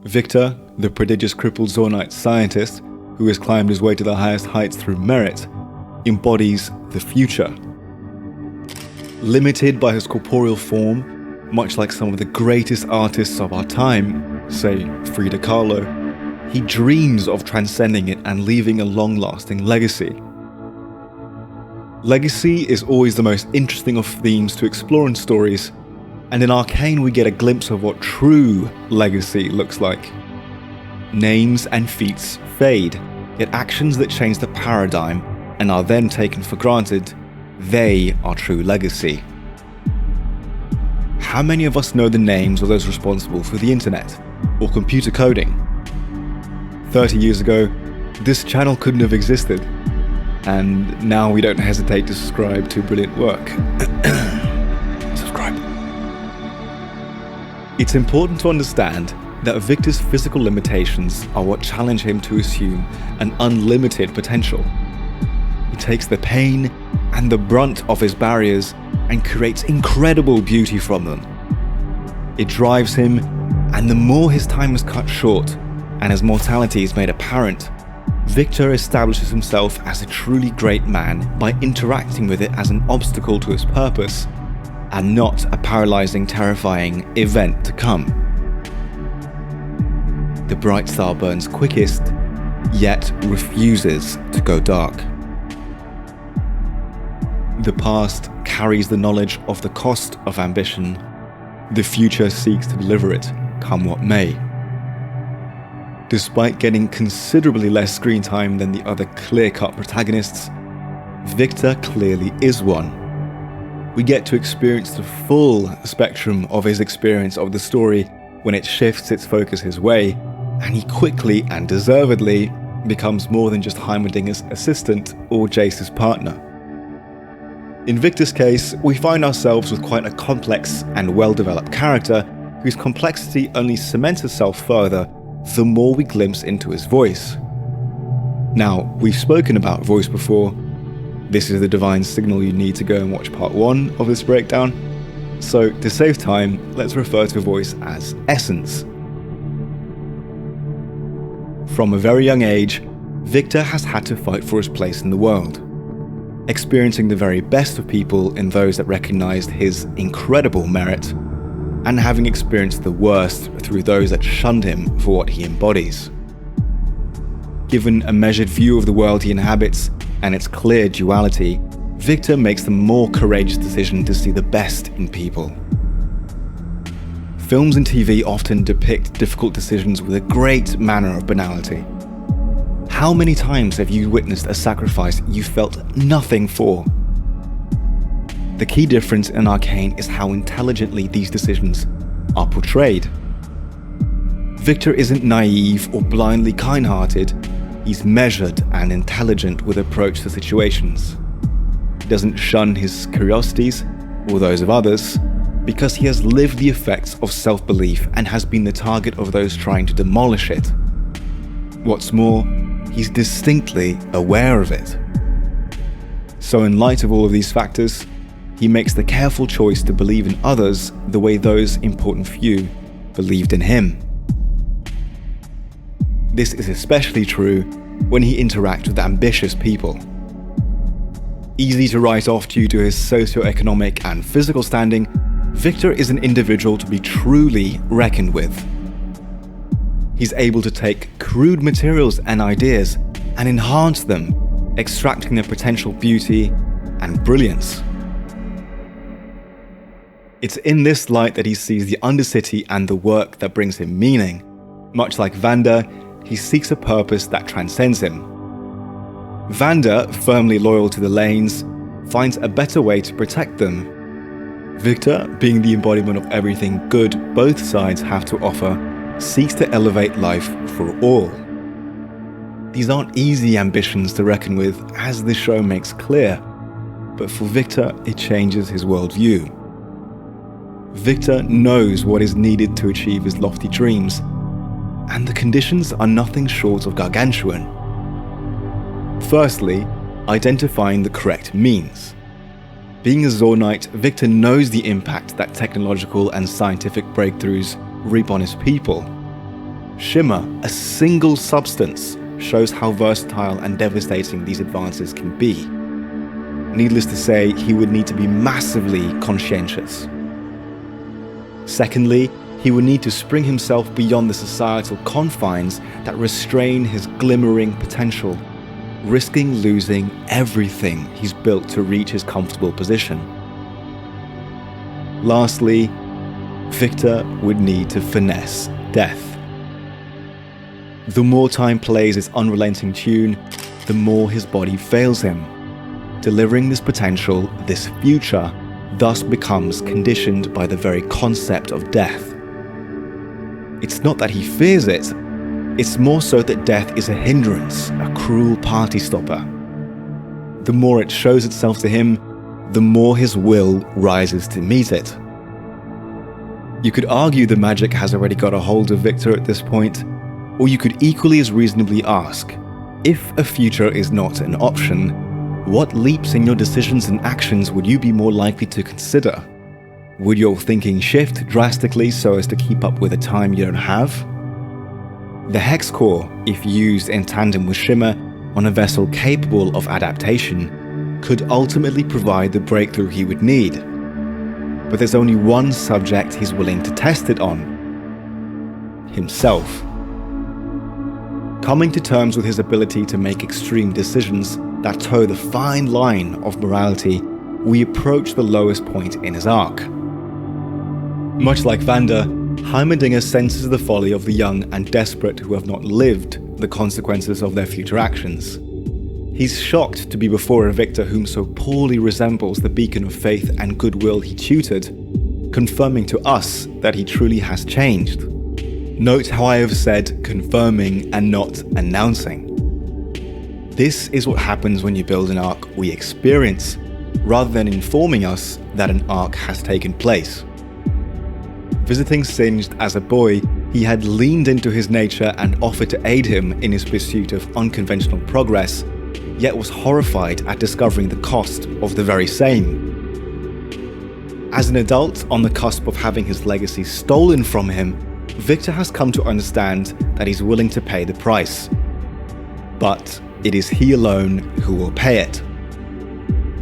Viktor, the prodigious crippled Zaunite scientist who has climbed his way to the highest heights through merit, embodies the future. Limited by his corporeal form, much like some of the greatest artists of our time, say Frida Kahlo, he dreams of transcending it and leaving a long-lasting legacy. Legacy is always the most interesting of themes to explore in stories, and in Arcane we get a glimpse of what true legacy looks like. Names and feats fade, yet actions that change the paradigm and are then taken for granted, they are true legacy. How many of us know the names of those responsible for the internet or computer coding? 30 years ago, this channel couldn't have existed, and now we don't hesitate to subscribe to brilliant work. Subscribe. It's important to understand that Viktor's physical limitations are what challenge him to assume an unlimited potential. He takes the pain and the brunt of his barriers and creates incredible beauty from them. It drives him, and the more his time is cut short and his mortality is made apparent, Viktor establishes himself as a truly great man by interacting with it as an obstacle to his purpose and not a paralyzing, terrifying event to come. The bright star burns quickest, yet refuses to go dark. The past carries the knowledge of the cost of ambition. The future seeks to deliver it, come what may. Despite getting considerably less screen time than the other clear-cut protagonists, Viktor clearly is one. We get to experience the full spectrum of his experience of the story when it shifts its focus his way, and he quickly and deservedly becomes more than just Heimerdinger's assistant or Jace's partner. In Viktor's case, we find ourselves with quite a complex and well-developed character whose complexity only cements itself further the more we glimpse into his voice. Now, we've spoken about voice before. This is the divine signal you need to go and watch part 1 of this breakdown. So, to save time, let's refer to voice as essence. From a very young age, Viktor has had to fight for his place in the world, experiencing the very best of people in those that recognized his incredible merit, and having experienced the worst through those that shunned him for what he embodies. Given a measured view of the world he inhabits and its clear duality, Viktor makes the more courageous decision to see the best in people. Films and TV often depict difficult decisions with a great manner of banality. How many times have you witnessed a sacrifice you felt nothing for? The key difference in Arcane is how intelligently these decisions are portrayed. Viktor isn't naive or blindly kind-hearted. He's measured and intelligent with approach to situations. He doesn't shun his curiosities or those of others because he has lived the effects of self-belief and has been the target of those trying to demolish it. What's more, he's distinctly aware of it. So in light of all of these factors, he makes the careful choice to believe in others the way those important few believed in him. This is especially true when he interacts with ambitious people. Easy to write off due to his socio-economic and physical standing, Viktor is an individual to be truly reckoned with. He's able to take crude materials and ideas and enhance them, extracting their potential beauty and brilliance. It's in this light that he sees the Undercity and the work that brings him meaning. Much like Vanda, he seeks a purpose that transcends him. Vanda, firmly loyal to the lanes, finds a better way to protect them. Viktor, being the embodiment of everything good both sides have to offer, seeks to elevate life for all. These aren't easy ambitions to reckon with, as the show makes clear, but for Viktor, it changes his worldview. Viktor knows what is needed to achieve his lofty dreams, and the conditions are nothing short of gargantuan. Firstly, identifying the correct means. Being a Zaunite, Viktor knows the impact that technological and scientific breakthroughs reap on his people. Shimmer, a single substance, shows how versatile and devastating these advances can be. Needless to say, he would need to be massively conscientious. Secondly, he would need to spring himself beyond the societal confines that restrain his glimmering potential, risking losing everything he's built to reach his comfortable position. Lastly, Viktor would need to finesse death. The more time plays its unrelenting tune, the more his body fails him. Delivering this potential, this future, thus becomes conditioned by the very concept of death. It's not that he fears it, it's more so that death is a hindrance, a cruel party stopper. The more it shows itself to him, the more his will rises to meet it. You could argue the magic has already got a hold of Viktor at this point, or you could equally as reasonably ask, if a future is not an option, what leaps in your decisions and actions would you be more likely to consider? Would your thinking shift drastically so as to keep up with a time you don't have? The Hex Core, if used in tandem with Shimmer on a vessel capable of adaptation, could ultimately provide the breakthrough he would need. But there's only one subject he's willing to test it on: himself. Coming to terms with his ability to make extreme decisions that toe the fine line of morality, we approach the lowest point in his arc. Much like Vander, Heimerdinger senses the folly of the young and desperate who have not lived the consequences of their future actions. He's shocked to be before a Viktor whom so poorly resembles the beacon of faith and goodwill he tutored, confirming to us that he truly has changed. Note how I have said confirming and not announcing. This is what happens when you build an arc we experience, rather than informing us that an arc has taken place. Visiting Singed as a boy, he had leaned into his nature and offered to aid him in his pursuit of unconventional progress, yet was horrified at discovering the cost of the very same. As an adult on the cusp of having his legacy stolen from him, Viktor has come to understand that he's willing to pay the price. But it is he alone who will pay it.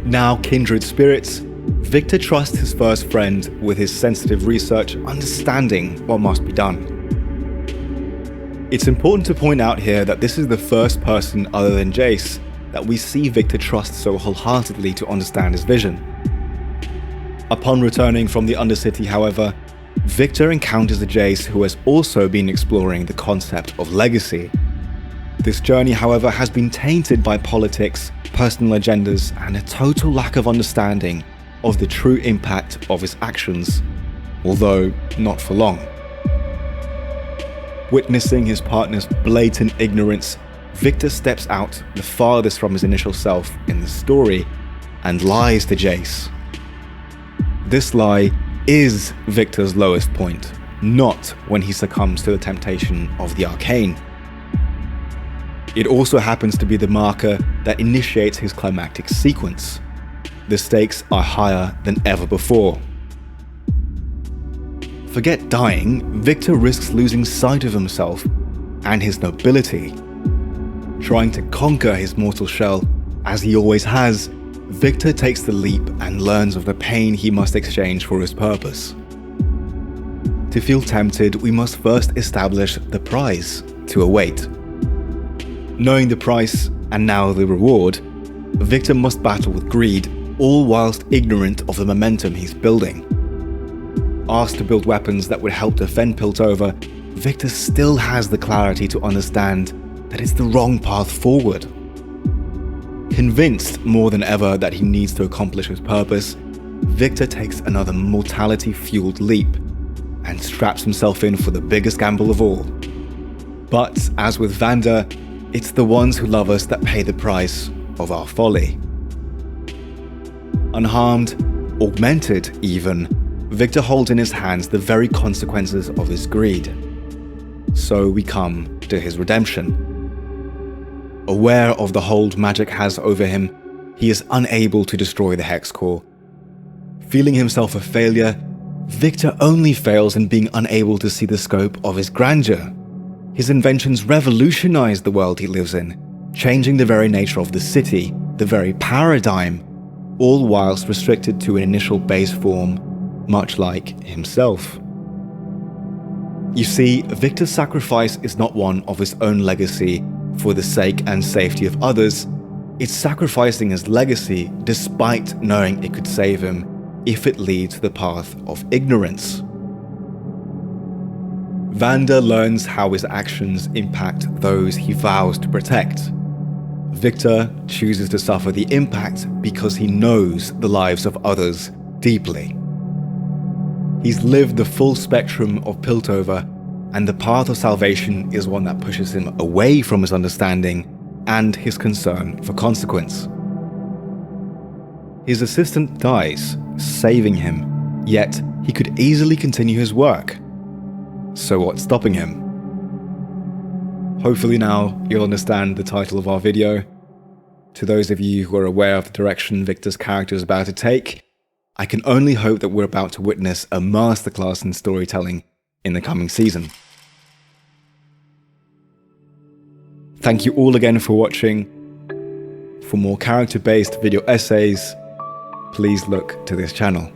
Now kindred spirits, Viktor trusts his first friend with his sensitive research, understanding what must be done. It's important to point out here that this is the first person other than Jace that we see Viktor trust so wholeheartedly to understand his vision. Upon returning from the Undercity, however, Viktor encounters a Jace who has also been exploring the concept of legacy. This journey, however, has been tainted by politics, personal agendas, and a total lack of understanding of the true impact of his actions, although not for long. Witnessing his partner's blatant ignorance, Viktor steps out the farthest from his initial self in the story and lies to Jace. This lie is Viktor's lowest point, not when he succumbs to the temptation of the Arcane. It also happens to be the marker that initiates his climactic sequence. The stakes are higher than ever before. Forget dying, Viktor risks losing sight of himself and his nobility. Trying to conquer his mortal shell, as he always has, Viktor takes the leap and learns of the pain he must exchange for his purpose. To feel tempted, we must first establish the prize to await. Knowing the price, and now the reward, Viktor must battle with greed, all whilst ignorant of the momentum he's building. Asked to build weapons that would help defend Piltover, Viktor still has the clarity to understand that it's the wrong path forward. Convinced more than ever that he needs to accomplish his purpose, Viktor takes another mortality-fueled leap and straps himself in for the biggest gamble of all. But as with Vander, it's the ones who love us that pay the price of our folly. Unharmed, augmented even, Viktor holds in his hands the very consequences of his greed. So we come to his redemption. Aware of the hold magic has over him, he is unable to destroy the hex core. Feeling himself a failure, Viktor only fails in being unable to see the scope of his grandeur. His inventions revolutionize the world he lives in, changing the very nature of the city, the very paradigm, all whilst restricted to an initial base form, much like himself. You see, Viktor's sacrifice is not one of his own legacy for the sake and safety of others. It's sacrificing his legacy despite knowing it could save him if it leads to the path of ignorance. Vander learns how his actions impact those he vows to protect. Viktor chooses to suffer the impact because he knows the lives of others deeply. He's lived the full spectrum of Piltover, and the path of salvation is one that pushes him away from his understanding and his concern for consequence. His assistant dies, saving him, yet he could easily continue his work. So what's stopping him? Hopefully now you'll understand the title of our video. To those of you who are aware of the direction Viktor's character is about to take, I can only hope that we're about to witness a masterclass in storytelling in the coming season. Thank you all again for watching. For more character-based video essays, please look to this channel.